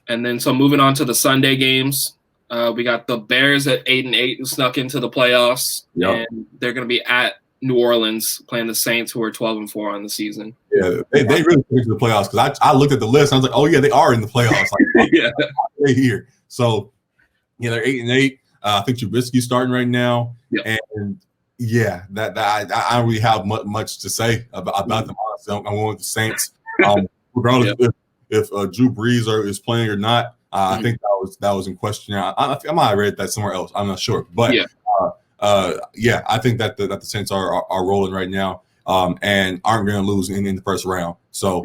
And then so moving on to the Sunday games, we got the Bears at 8-8 and snuck into the playoffs, and they're going to be at New Orleans playing the Saints, who are 12-4 on the season. Yeah, they really put into the playoffs because I looked at the list and I was like, oh yeah, they are in the playoffs. Like, yeah, they're here. So yeah, they're 8-8. I think Trubisky's starting right now, and yeah, that I don't really have much to say about them. Honestly, I'm going with the Saints, regardless if Drew Brees is playing or not. I think that was in question. I might have read that somewhere else. I'm not sure, but I think that the Saints are rolling right now, and aren't going to lose in the first round. So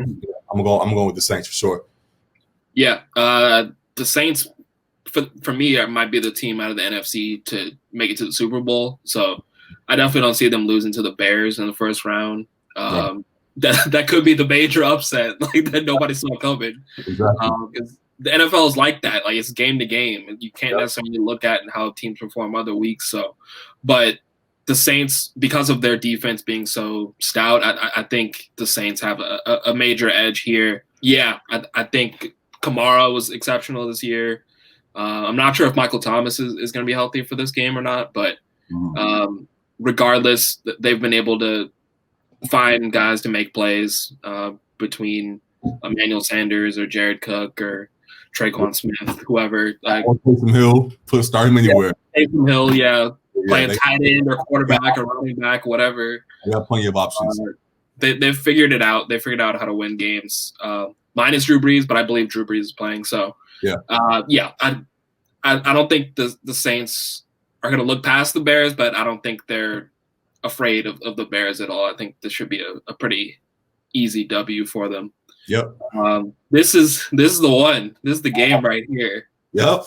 I'm going with the Saints for sure. Yeah, the Saints for me might be the team out of the NFC to make it to the Super Bowl. So I definitely don't see them losing to the Bears in the first round. That could be the major upset, like that nobody saw coming. Exactly. Because the NFL is like that. Like it's game to game, and you can't necessarily look at how teams perform other weeks. So, but the Saints, because of their defense being so stout, I think the Saints have a major edge here. Yeah, I think Kamara was exceptional this year. I'm not sure if Michael Thomas is going to be healthy for this game or not, but regardless, they've been able to find guys to make plays between Emmanuel Sanders or Jared Cook or Traquan Smith, whoever. Like Taysom Hill, start him anywhere. Taysom Hill, playing tight end or quarterback or running back, whatever. They got plenty of options. They've figured it out. They figured out how to win games. Minus Drew Brees, but I believe Drew Brees is playing. So I don't think the Saints are going to look past the Bears, but I don't think they're afraid of the Bears at all. I think this should be a pretty easy W for them. Yep. This is the one. This is the game right here. Yep.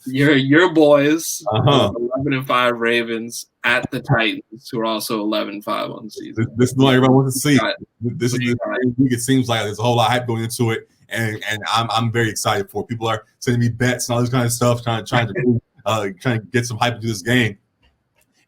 Your boys, 11-5 Ravens at the Titans, who are also 11-5 on the season. This is what everybody wants to see. This is it seems like there's a whole lot of hype going into it, and I'm very excited for it. People are sending me bets and all this kind of stuff, trying to get some hype into this game.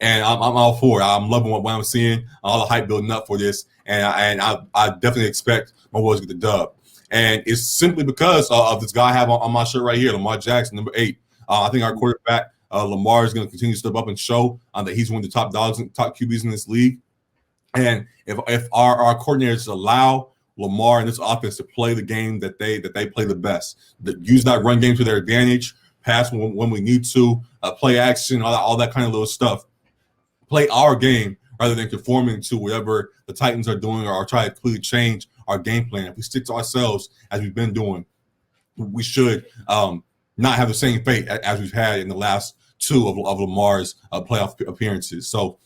And I'm all for it. I'm loving what I'm seeing, all the hype building up for this, and I definitely expect my boys to get the dub. And it's simply because of this guy I have on my shirt right here, Lamar Jackson, number 8. I think our quarterback, Lamar, is going to continue to step up and show that he's one of the top dogs and top QBs in this league. And if our coordinators allow Lamar and this offense to play the game that they play the best, use that run game to their advantage, pass when we need to, play action, all that kind of little stuff, play our game rather than conforming to whatever the Titans are doing or try to completely change our game plan. If we stick to ourselves as we've been doing, we should not have the same fate as we've had in the last 2 of Lamar's playoff appearances. So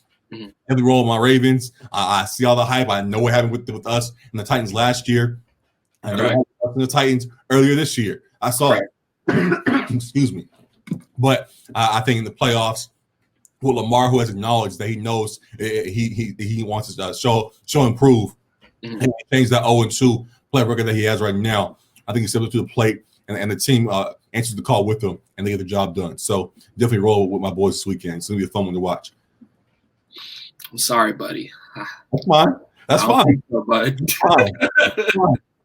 every role of my Ravens, I see all the hype. I know what happened with us and the Titans last year. I know what happened with the Titans earlier this year. I saw it. Excuse me. But I think in the playoffs, with Lamar, who has acknowledged that he knows he wants to show improve, and change that 0-2 play record that he has right now. I think he steps up to the plate, and the team answers the call with him, and they get the job done. So definitely roll with my boys this weekend. It's going to be a fun one to watch. I'm sorry, buddy. That's fine. That's fine. So, bud.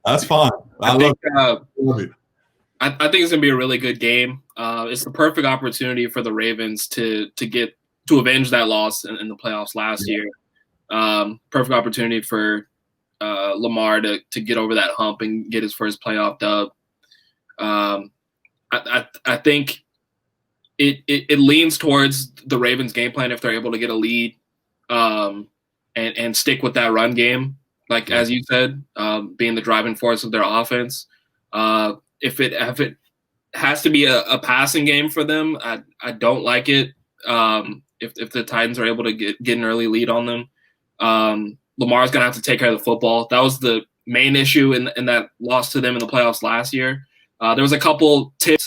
That's fine. I love it. I think it's going to be a really good game. It's the perfect opportunity for the Ravens to avenge that loss in the playoffs last year. Perfect opportunity for Lamar to get over that hump and get his first playoff dub. I think it leans towards the Ravens' game plan if they're able to get a lead and stick with that run game, like as you said, being the driving force of their offense. If it has to be a passing game for them, I don't like it. If the Titans are able to get an early lead on them, Lamar's going to have to take care of the football. That was the main issue in that loss to them in the playoffs last year. There was a couple tipped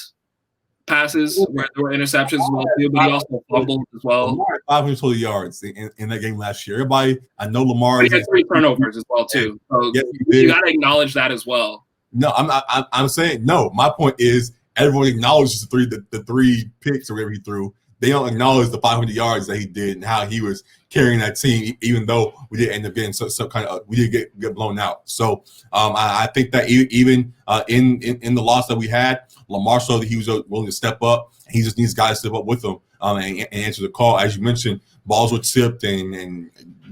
passes where there were interceptions as well, too, but he also fumbled as well. Lamar 500 total yards in that game last year. Everybody, I know Lamar. He had 3 turnovers as well, too. So you got to acknowledge that as well. No, I'm saying no. My point is everyone acknowledges the 3 picks or whatever he threw. they don't acknowledge the 500 yards that he did and how he was carrying that team, even though we did end up getting some kind of we did get blown out. So I think that even in the loss that we had, Lamar showed that he was willing to step up. He just needs guys to step up with him and answer the call. As you mentioned, balls were tipped and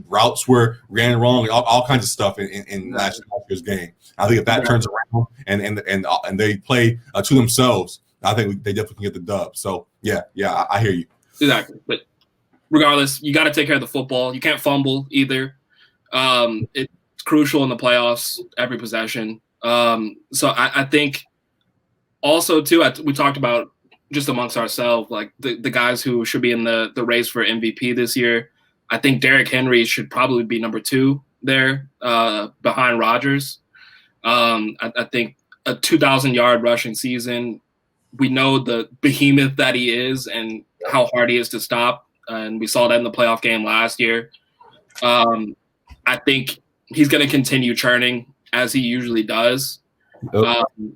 routes were ran wrong, all kinds of stuff in last year's game. I think if that turns around and they play to themselves, I think they definitely can get the dub. So yeah, I hear you. Exactly. But regardless, you got to take care of the football. You can't fumble either. It's crucial in the playoffs, every possession. So I think also too, we talked about just amongst ourselves, like the guys who should be in the race for MVP this year. I think Derrick Henry should probably be number 2 there behind Rodgers. I think a 2,000-yard rushing season, we know the behemoth that he is and how hard he is to stop. And we saw that in the playoff game last year. I think he's going to continue churning as he usually does.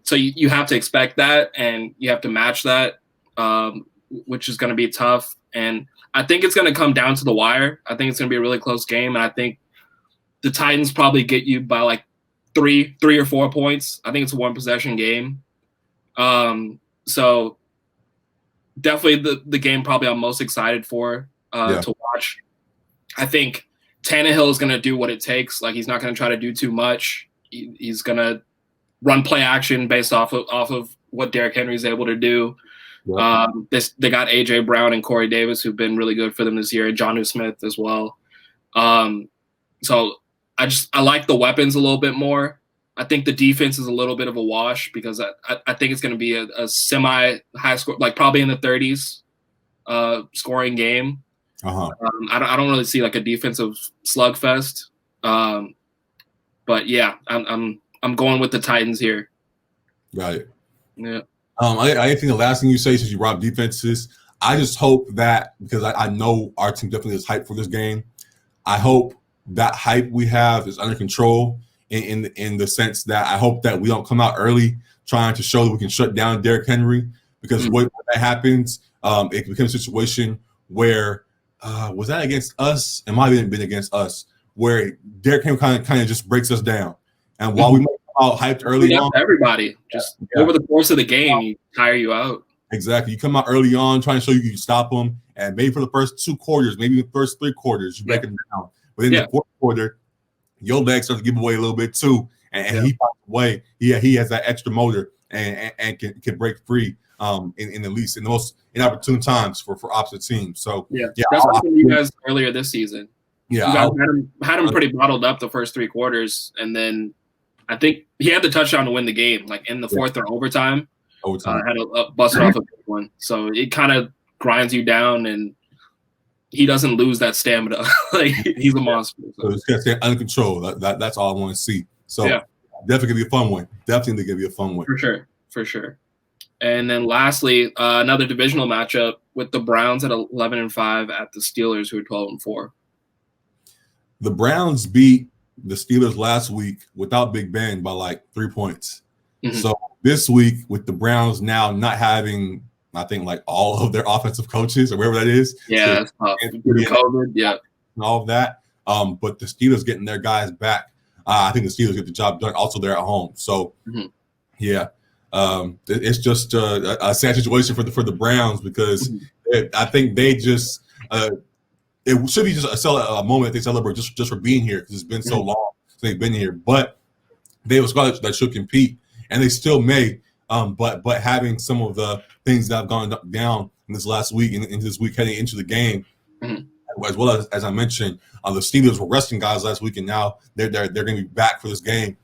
So you have to expect that, and you have to match that, which is going to be tough. And I think it's going to come down to the wire. I think it's going to be a really close game. And I think the Titans probably get you by like three or 4 points. I think it's a 1-possession game. So definitely the game probably I'm most excited for to watch. I think Tannehill is going to do what it takes. Like, he's not going to try to do too much. He's going to run play action based off of what Derrick Henry is able to do. Yeah. They got A.J. Brown and Corey Davis, who've been really good for them this year, and Jonnu Smith as well. So I like the weapons a little bit more. I think the defense is a little bit of a wash because I think it's going to be a semi-high score, like probably in the 30s scoring game. I don't really see like a defensive slugfest. But yeah, I'm going with the Titans here. Got it. Yeah. I think the last thing you say, since you brought up defenses, I just hope that, because I know our team definitely is hyped for this game, I hope that hype we have is under control in the sense that I hope that we don't come out early trying to show that we can shut down Derrick Henry, because when that happens, it becomes a situation where was that against us? It might have been against us, where Derrick Henry kind of just breaks us down. And while we might come out hyped early on, everybody just over the course of the game, he tire you out. Exactly. You come out early on trying to show you can stop him, and maybe for the first 2 quarters, maybe the first 3 quarters, you break him down. But in the 4th quarter, your legs start to give away a little bit too, and he finds a way. He has that extra motor and can break free in at least in the most inopportune times for opposite teams. So that's what you guys earlier this season. Yeah, you guys had him pretty bottled up the first 3 quarters, and then I think he had the touchdown to win the game, like in the 4th or overtime. Had a busted off a big one, so it kind of grinds you down, and he doesn't lose that stamina. Like, he's a monster. So it's gonna stay under control. That's all I want to see. So definitely gonna be a fun one. Definitely gonna be a fun one. For sure. And then lastly, another divisional matchup with the Browns at 11-5 at the Steelers, who are 12-4. The Browns beat the Steelers last week without Big Ben by like 3 points. So this week, with the Browns now not having, I think, like all of their offensive coaches or wherever that is. Yeah, that's tough. COVID, and all of that. But the Steelers getting their guys back. I think the Steelers get the job done. Also, they're at home. So, it's just a sad situation for the Browns, because I think they just it should be just a moment that they celebrate just for being here, because it's been so long since they've been here. But they have a squad that should compete, and they still may. But having some of the things that have gone down in this last week and into this week heading into the game, as well as I mentioned, the Steelers were resting guys last week, and now they're going to be back for this game.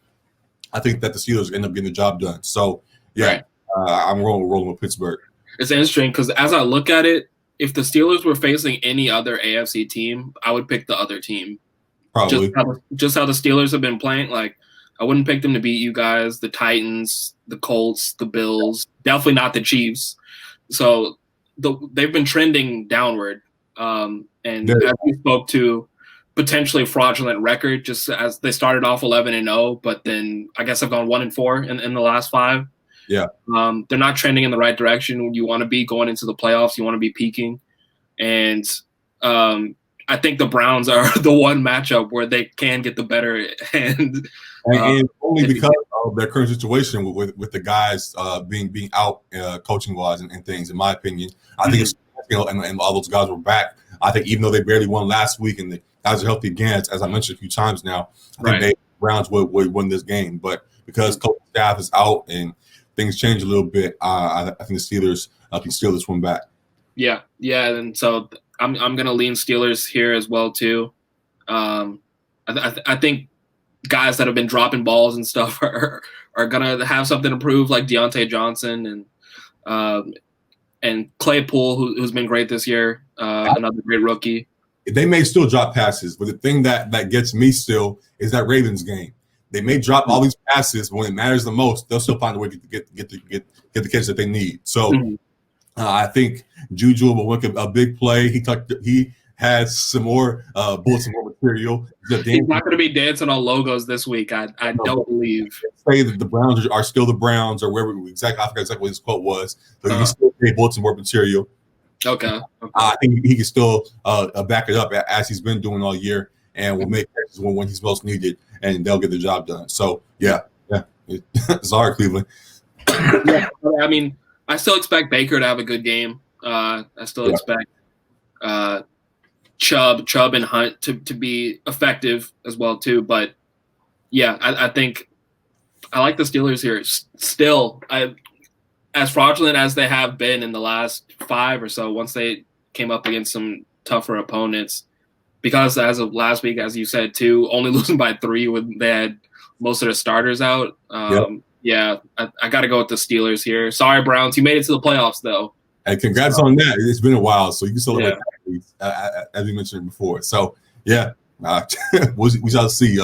I think that the Steelers end up getting the job done. So I'm rolling with Pittsburgh. It's interesting because as I look at it, if the Steelers were facing any other AFC team, I would pick the other team. Probably just how the Steelers have been playing. Like, I wouldn't pick them to beat you guys, the Titans, the Colts, the Bills, definitely not the Chiefs. So they've been trending downward. And as we spoke to, potentially fraudulent record, just as they started off 11-0, but then I guess I've gone 1-4 in the last 5. Yeah. They're not trending in the right direction. You want to be going into the playoffs. You want to be peaking. and I think the Browns are the one matchup where they can get the better hand. And only because of their current situation with the guys being out coaching wise and things, in my opinion, I think it's, and all those guys were back. I think even though they barely won last week and the guys are healthy again, as I mentioned a few times now, I think the Browns would win this game. But because coaching staff is out and things change a little bit, I think the Steelers can steal this one back. Yeah, and so I'm gonna lean Steelers here as well too. I think guys that have been dropping balls and stuff are gonna have something to prove, like Deontay Johnson and Claypool, who's been great this year, another great rookie. They may still drop passes, but the thing that gets me still is that Ravens game. They may drop all these passes, but when it matters the most, they'll still find a way to get the catch that they need. So I think Juju will make a big play. He has some more bulletin board material. He's not going to be dancing on logos this week. I don't believe. Say that the Browns are still the Browns, or wherever exactly. I forgot exactly what his quote was. But he still made bulletin board material. Okay. I think he can still back it up as he's been doing all year, and will make catches when he's most needed, and they'll get the job done. So yeah. Sorry, Cleveland. Yeah, I mean, I still expect Baker to have a good game. I still expect Chubb and Hunt to be effective as well too. But yeah, I think I like the Steelers here. Still, as fraudulent as they have been in the last 5 or so, once they came up against some tougher opponents, because as of last week, as you said too, only losing by 3 when they had most of their starters out. Yeah, I got to go with the Steelers here. Sorry, Browns. You made it to the playoffs, though. Hey, congrats on that. It's been a while, so you can celebrate as we mentioned before. So, yeah, we shall see.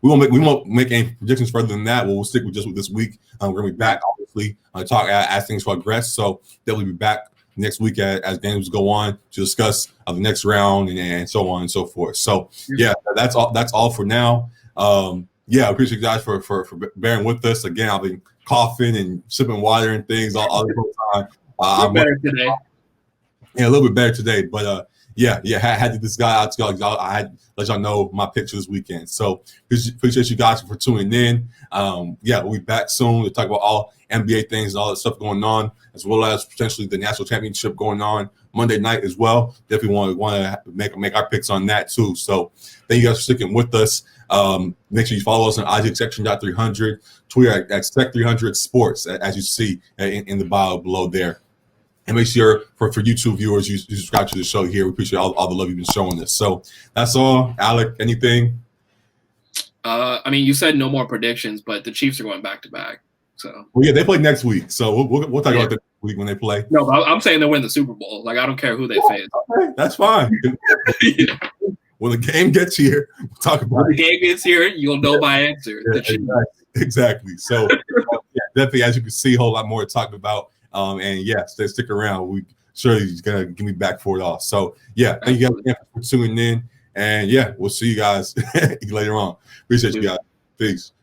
We won't make any predictions further than that. We'll stick with this week. We're going to be back, obviously, talk as things progress. So, we'll be back next week as games go on to discuss the next round and so on and so forth. So, yeah, that's all for now. I appreciate you guys for bearing with us. Again, I've been coughing and sipping water and things all the time. I'm better today. Yeah, a little bit better today. But had to this guy out to y'all. I had to let y'all know my picture this weekend. So appreciate you guys for tuning in. We'll be back soon to talk about all NBA things and all that stuff going on, as well as potentially the national championship going on Monday night as well. Definitely want to make our picks on that too. So thank you guys for sticking with us. Make sure you follow us on IG Section.300, Twitter at Sec300 Sports, as you see in the bio below there. And make sure for YouTube viewers, you subscribe to the show here. We appreciate all the love you've been showing us. So that's all. Alec, anything? I mean, you said no more predictions, but the Chiefs are going back to back. So they play next week. So we'll talk about that next week when they play. No, but I'm saying they win the Super Bowl. Like, I don't care who they face. Okay, that's fine. When the game gets here, we'll talk about it. When the game gets here, you'll know my answer. Exactly. So definitely, as you can see, a whole lot more to talk about. Stick around. We sure he's gonna give me back for it all. So thank you guys again for tuning in, and we'll see you guys later on. Appreciate you guys. Peace.